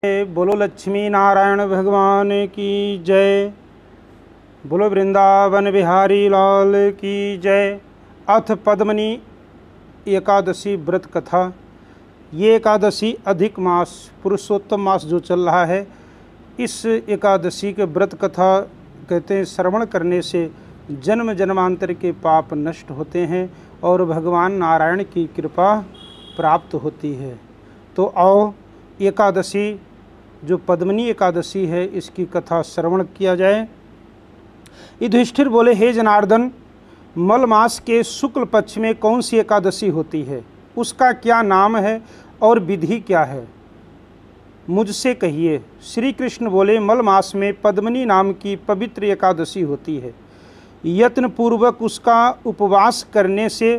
बोलो लक्ष्मी नारायण भगवान की जय। बोलो वृंदावन बिहारी लाल की जय। अथ पद्मनी एकादशी व्रत कथा। ये एकादशी अधिक मास पुरुषोत्तम मास जो चल रहा है, इस एकादशी के व्रत कथा कहते हैं श्रवण करने से जन्म जन्मांतर के पाप नष्ट होते हैं और भगवान नारायण की कृपा प्राप्त होती है। तो आओ एकादशी जो पद्मनी एकादशी है इसकी कथा श्रवण किया जाए। युधिष्ठिर बोले, हे जनार्दन, मल मास के शुक्ल पक्ष में कौन सी एकादशी होती है, उसका क्या नाम है और विधि क्या है, मुझसे कहिए। श्री कृष्ण बोले, मल मास में पद्मनी नाम की पवित्र एकादशी होती है। यत्न पूर्वक उसका उपवास करने से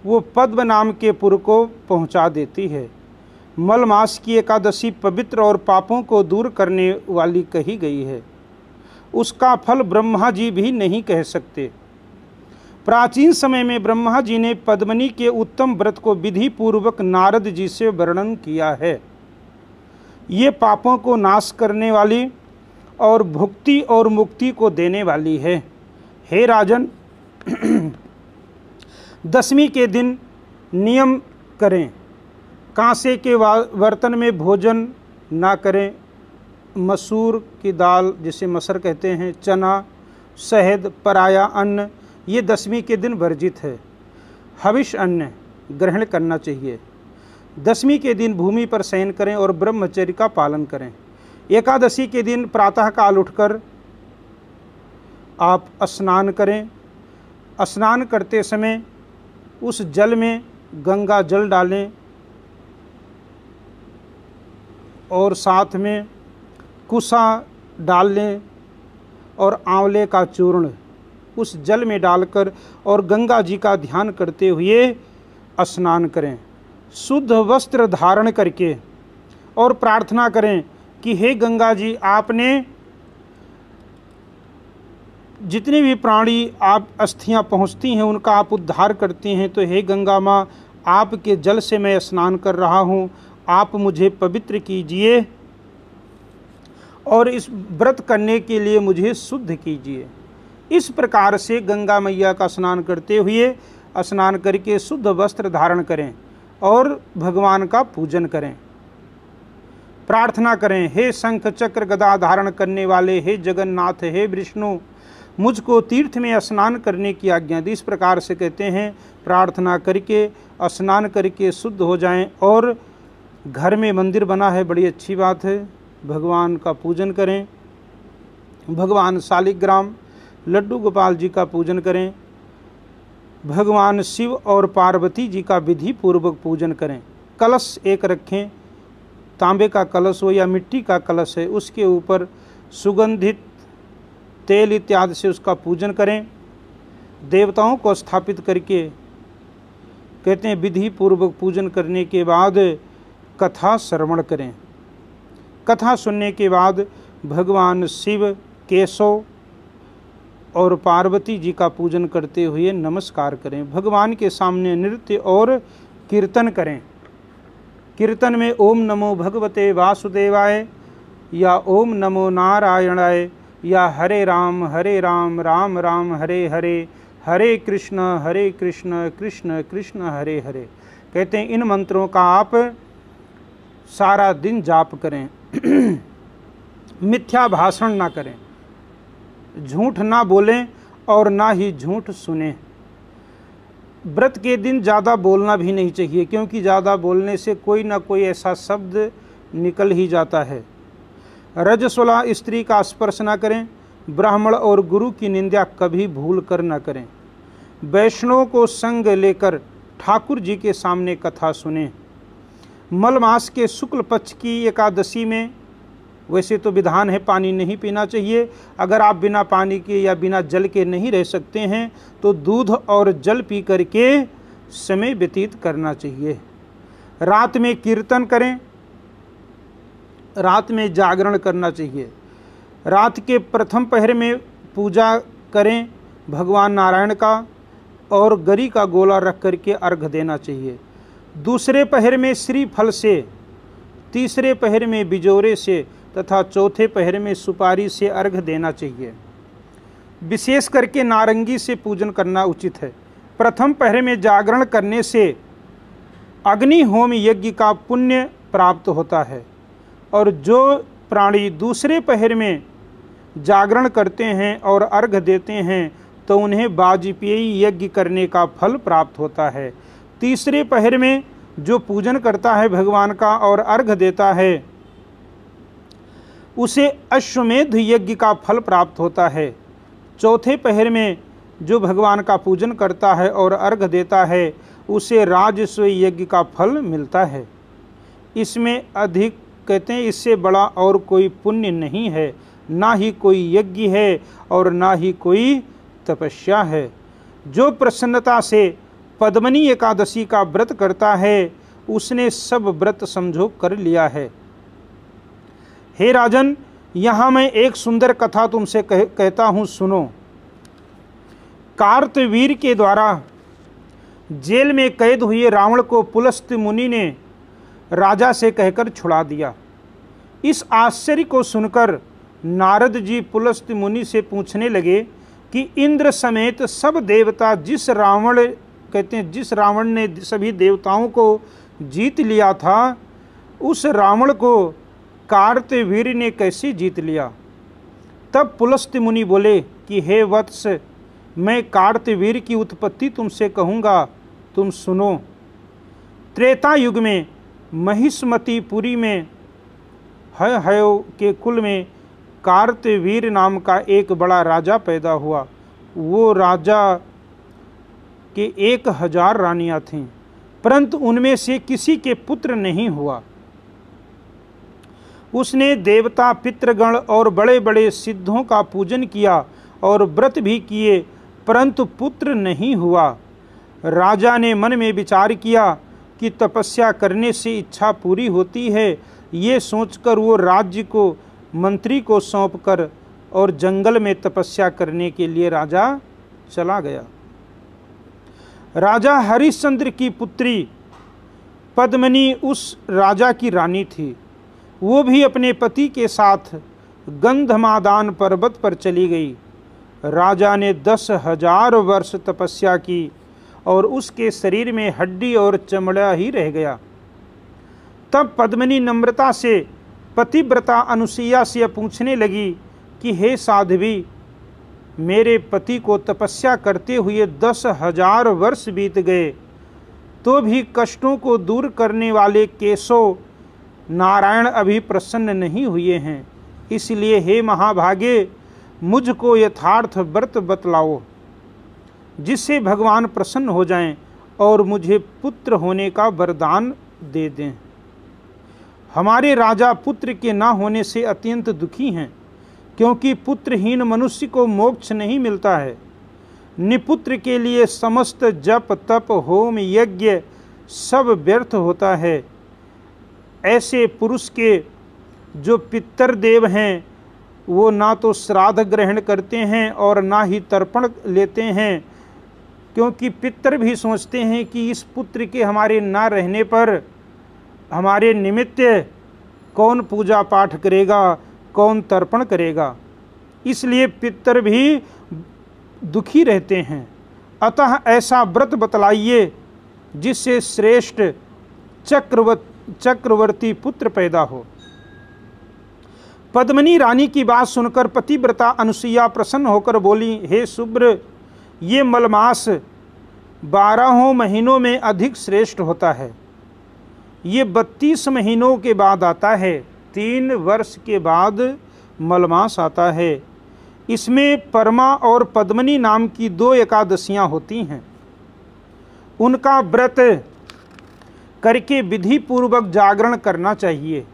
वो पद्म नाम के पुर को पहुंचा देती है। मल मास की एकादशी पवित्र और पापों को दूर करने वाली कही गई है। उसका फल ब्रह्मा जी भी नहीं कह सकते। प्राचीन समय में ब्रह्मा जी ने पद्मनी के उत्तम व्रत को विधि पूर्वक नारद जी से वर्णन किया है। ये पापों को नाश करने वाली और भुक्ति और मुक्ति को देने वाली है। हे राजन, दशमी के दिन नियम करें, कांसे के बर्तन में भोजन ना करें। मसूर की दाल जिसे मसर कहते हैं, चना, शहद, पराया अन्न ये दशमी के दिन वर्जित है। हविष अन्न ग्रहण करना चाहिए। दशमी के दिन भूमि पर शयन करें और ब्रह्मचर्य का पालन करें। एकादशी के दिन प्रातःकाल उठकर आप स्नान करें। स्नान करते समय उस जल में गंगा जल डालें और साथ में कुसा डाल लें और आंवले का चूर्ण उस जल में डालकर और गंगा जी का ध्यान करते हुए स्नान करें। शुद्ध वस्त्र धारण करके और प्रार्थना करें कि हे गंगा जी, आपने जितने भी प्राणी आप अस्थियां पहुंचती हैं उनका आप उद्धार करती हैं, तो हे गंगा माँ, आपके जल से मैं स्नान कर रहा हूँ, आप मुझे पवित्र कीजिए और इस व्रत करने के लिए मुझे शुद्ध कीजिए। इस प्रकार से गंगा मैया का स्नान करते हुए स्नान करके शुद्ध वस्त्र धारण करें और भगवान का पूजन करें। प्रार्थना करें, हे शंख चक्र गदा धारण करने वाले, हे जगन्नाथ, हे विष्णु, मुझको तीर्थ में स्नान करने की आज्ञा दी। इस प्रकार से कहते हैं प्रार्थना करके स्नान करके शुद्ध हो जाएं। और घर में मंदिर बना है, बड़ी अच्छी बात है, भगवान का पूजन करें। भगवान शालिग्राम लड्डू गोपाल जी का पूजन करें। भगवान शिव और पार्वती जी का विधि पूर्वक पूजन करें। कलश एक रखें, तांबे का कलश हो या मिट्टी का कलश है, उसके ऊपर सुगंधित तेल इत्यादि से उसका पूजन करें। देवताओं को स्थापित करके कहते हैं विधि पूर्वक पूजन करने के बाद कथा श्रवण करें। कथा सुनने के बाद भगवान शिव, केशव और पार्वती जी का पूजन करते हुए नमस्कार करें। भगवान के सामने नृत्य और कीर्तन करें। कीर्तन में ओम नमो भगवते वासुदेवाय या ओम नमो नारायणाय या हरे राम राम राम हरे हरे, हरे कृष्ण कृष्ण कृष्ण हरे हरे। कहते हैं इन मंत्रों का आप सारा दिन जाप करें। मिथ्या भाषण ना करें, झूठ ना बोलें और ना ही झूठ सुने। व्रत के दिन ज़्यादा बोलना भी नहीं चाहिए, क्योंकि ज़्यादा बोलने से कोई ना कोई ऐसा शब्द निकल ही जाता है। रजस्वला स्त्री का स्पर्श ना करें। ब्राह्मण और गुरु की निंदा कभी भूल कर ना करें। वैष्णव को संग लेकर ठाकुर जी के सामने कथा सुने। मल मास के शुक्ल पक्ष की एकादशी में वैसे तो विधान है पानी नहीं पीना चाहिए। अगर आप बिना पानी के या बिना जल के नहीं रह सकते हैं तो दूध और जल पी करके समय व्यतीत करना चाहिए। रात में कीर्तन करें, रात में जागरण करना चाहिए। रात के प्रथम पहर में पूजा करें भगवान नारायण का और गरी का गोला रख करके अर्घ देना चाहिए। दूसरे पहर में श्रीफल से तीसरे पहर में बिजोरे से तथा चौथे पहर में सुपारी से अर्घ देना चाहिए। विशेष करके नारंगी से पूजन करना उचित है। प्रथम पहर में जागरण करने से अग्नि होम यज्ञ का पुण्य प्राप्त होता है और जो प्राणी दूसरे पहर में जागरण करते हैं और अर्घ देते हैं तो उन्हें वाजपेयी यज्ञ करने का फल प्राप्त होता है। तीसरे पहर में जो पूजन करता है भगवान का और अर्घ देता है उसे अश्वमेध यज्ञ का फल प्राप्त होता है। चौथे पहर में जो भगवान का पूजन करता है और अर्घ देता है उसे राजस्व यज्ञ का फल मिलता है। इसमें अधिक कहते हैं इससे बड़ा और कोई पुण्य नहीं है, ना ही कोई यज्ञ है और ना ही कोई तपस्या है। जो प्रसन्नता से पद्मनी एकादशी का व्रत करता है उसने सब व्रत समझो कर लिया है। हे राजन, यहाँ मैं एक सुंदर कथा तुमसे कहता हूँ, सुनो। कार्तवीर के द्वारा जेल में कैद हुए रावण को पुलस्त मुनि ने राजा से कहकर छुड़ा दिया। इस आश्चर्य को सुनकर नारद जी पुलस्त मुनि से पूछने लगे कि इंद्र समेत सब देवता जिस रावण ने सभी देवताओं को जीत लिया था, उस रावण को कार्तवीर ने कैसे जीत लिया। तब पुलस्त मुनि बोले कि हे वत्स, मैं कार्तवीर की उत्पत्ति तुमसे कहूँगा, तुम सुनो। त्रेता युग में महिष्मतीपुरी में हयो के कुल में कार्तवीर नाम का एक बड़ा राजा पैदा हुआ। वो राजा के 1000 रानियां थीं, परंतु उनमें से किसी के पुत्र नहीं हुआ। उसने देवता, पितृगण और बड़े बड़े सिद्धों का पूजन किया और व्रत भी किए, परंतु पुत्र नहीं हुआ। राजा ने मन में विचार किया कि तपस्या करने से इच्छा पूरी होती है। ये सोचकर वो राज्य को मंत्री को सौंपकर और जंगल में तपस्या करने के लिए राजा चला गया। राजा हरिश्चंद्र की पुत्री पद्मनी उस राजा की रानी थी। वो भी अपने पति के साथ गंधमादान पर्वत पर चली गई। राजा ने 10,000 वर्ष तपस्या की और उसके शरीर में हड्डी और चमड़ा ही रह गया। तब पद्मिनी नम्रता से पतिव्रता अनुसुईया से पूछने लगी कि हे साध्वी, मेरे पति को तपस्या करते हुए 10,000 वर्ष बीत गए, तो भी कष्टों को दूर करने वाले केशव नारायण अभी प्रसन्न नहीं हुए हैं। इसलिए हे महाभागे, मुझको यथार्थ व्रत बतलाओ जिससे भगवान प्रसन्न हो जाएं और मुझे पुत्र होने का वरदान दे दें। हमारे राजा पुत्र के न होने से अत्यंत दुखी हैं, क्योंकि पुत्रहीन मनुष्य को मोक्ष नहीं मिलता है। निपुत्र के लिए समस्त जप तप होम यज्ञ सब व्यर्थ होता है। ऐसे पुरुष के जो पितृदेव हैं वो ना तो श्राद्ध ग्रहण करते हैं और ना ही तर्पण लेते हैं, क्योंकि पितर भी सोचते हैं कि इस पुत्र के हमारे ना रहने पर हमारे निमित्त कौन पूजा पाठ करेगा, कौन तर्पण करेगा। इसलिए पितर भी दुखी रहते हैं। अतः ऐसा व्रत बतलाइए जिससे श्रेष्ठ चक्रवर्ती पुत्र पैदा हो। पद्मिनी रानी की बात सुनकर पतिव्रता अनुसुईया प्रसन्न होकर बोली, हे शुभ्र, ये मलमास 12 महीनों में अधिक श्रेष्ठ होता है। ये 32 महीनों के बाद आता है। 3 वर्ष के बाद मलमास आता है। इसमें परमा और पद्मिनी नाम की 2 एकादशियां होती हैं। उनका व्रत करके विधि पूर्वक जागरण करना चाहिए।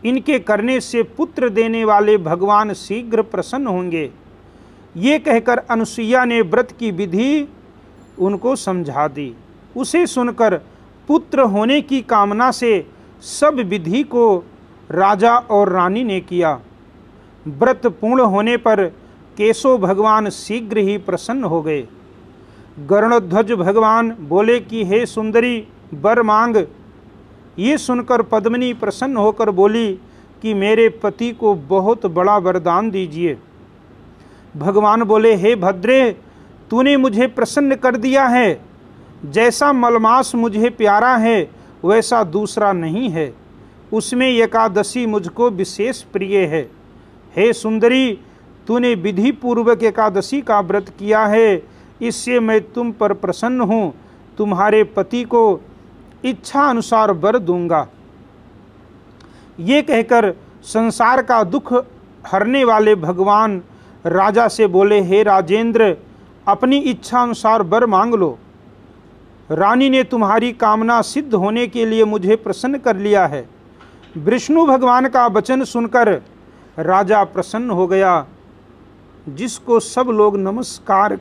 इनके करने से पुत्र देने वाले भगवान शीघ्र प्रसन्न होंगे। ये कहकर अनुसुईया ने व्रत की विधि उनको समझा दी। उसे सुनकर पुत्र होने की कामना से सब विधि को राजा और रानी ने किया। व्रत पूर्ण होने पर केशव भगवान शीघ्र ही प्रसन्न हो गए। गरुड़ध्वज भगवान बोले कि हे सुंदरी, वर मांग। ये सुनकर पद्मिनी प्रसन्न होकर बोली कि मेरे पति को बहुत बड़ा वरदान दीजिए। भगवान बोले, हे भद्रे, तूने मुझे प्रसन्न कर दिया है। जैसा मलमास मुझे प्यारा है वैसा दूसरा नहीं है। उसमें एकादशी मुझको विशेष प्रिय है। हे सुंदरी, तूने विधि पूर्वक एकादशी का व्रत किया है, इससे मैं तुम पर प्रसन्न हूँ। तुम्हारे पति को इच्छा अनुसार वर दूंगा। ये कहकर संसार का दुख हरने वाले भगवान राजा से बोले, हे राजेंद्र, अपनी इच्छा अनुसार वर मांग लो। रानी ने तुम्हारी कामना सिद्ध होने के लिए मुझे प्रसन्न कर लिया है। विष्णु भगवान का वचन सुनकर राजा प्रसन्न हो गया। जिसको सब लोग नमस्कार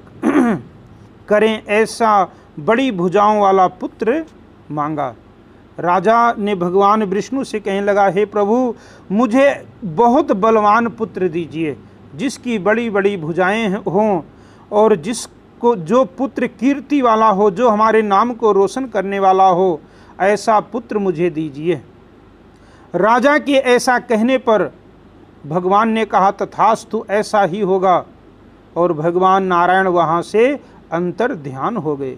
करें ऐसा बड़ी भुजाओं वाला पुत्र मांगा। राजा ने भगवान विष्णु से कहने लगा, हे प्रभु, मुझे बहुत बलवान पुत्र दीजिए, जिसकी बड़ी बड़ी भुजाएं हों और जिसको जो पुत्र कीर्ति वाला हो, जो हमारे नाम को रोशन करने वाला हो, ऐसा पुत्र मुझे दीजिए। राजा के ऐसा कहने पर भगवान ने कहा, तथास्तु, ऐसा ही होगा। और भगवान नारायण वहाँ से अंतर ध्यान हो गए।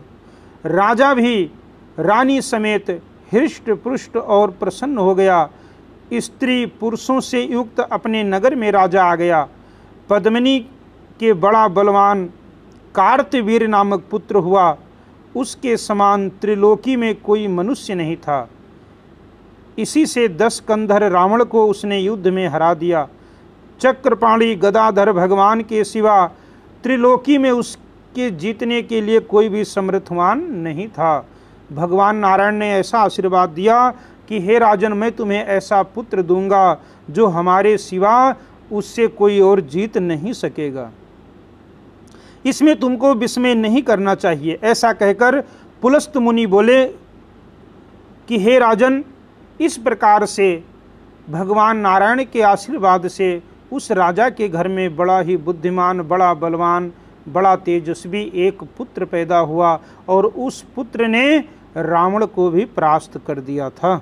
राजा भी रानी समेत हृष्ट पुष्ट और प्रसन्न हो गया। स्त्री पुरुषों से युक्त अपने नगर में राजा आ गया। पद्मिनी के बड़ा बलवान कार्तवीर नामक पुत्र हुआ। उसके समान त्रिलोकी में कोई मनुष्य नहीं था। इसी से 10 कंधर रावण को उसने युद्ध में हरा दिया। चक्रपाणी गदाधर भगवान के सिवा त्रिलोकी में उसके जीतने के लिए कोई भी समर्थवान नहीं था। भगवान नारायण ने ऐसा आशीर्वाद दिया कि हे राजन, मैं तुम्हें ऐसा पुत्र दूंगा जो हमारे सिवा उससे कोई और जीत नहीं सकेगा। इसमें तुमको विस्मय नहीं करना चाहिए। ऐसा कहकर पुलस्त मुनि बोले कि हे राजन, इस प्रकार से भगवान नारायण के आशीर्वाद से उस राजा के घर में बड़ा ही बुद्धिमान, बड़ा बलवान, बड़ा तेजस्वी एक पुत्र पैदा हुआ और उस पुत्र ने रावण को भी परास्त कर दिया था।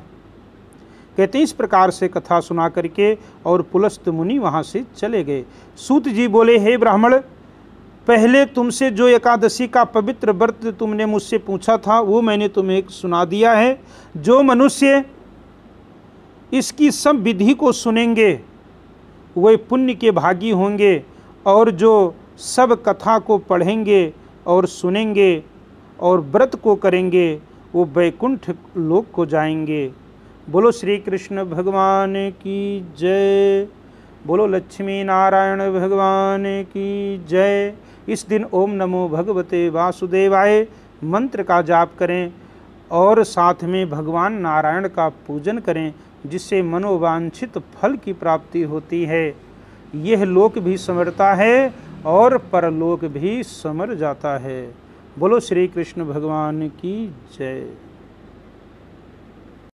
कहते हैं इस प्रकार से कथा सुना करके और पुलस्त मुनि वहाँ से चले गए। सूत जी बोले, हे ब्राह्मण, पहले तुमसे जो एकादशी का पवित्र व्रत तुमने मुझसे पूछा था वो मैंने तुम्हें सुना दिया है। जो मनुष्य इसकी सब विधि को सुनेंगे वे पुण्य के भागी होंगे, और जो सब कथा को पढ़ेंगे और सुनेंगे और व्रत को करेंगे वो वैकुंठ लोक को जाएंगे। बोलो श्री कृष्ण भगवान की जय। बोलो लक्ष्मी नारायण भगवान की जय। इस दिन ओम नमो भगवते वासुदेवाय मंत्र का जाप करें और साथ में भगवान नारायण का पूजन करें, जिससे मनोवांछित फल की प्राप्ति होती है। यह लोक भी संवरता है और परलोक भी संवर जाता है। बोलो श्री कृष्ण भगवान की जय।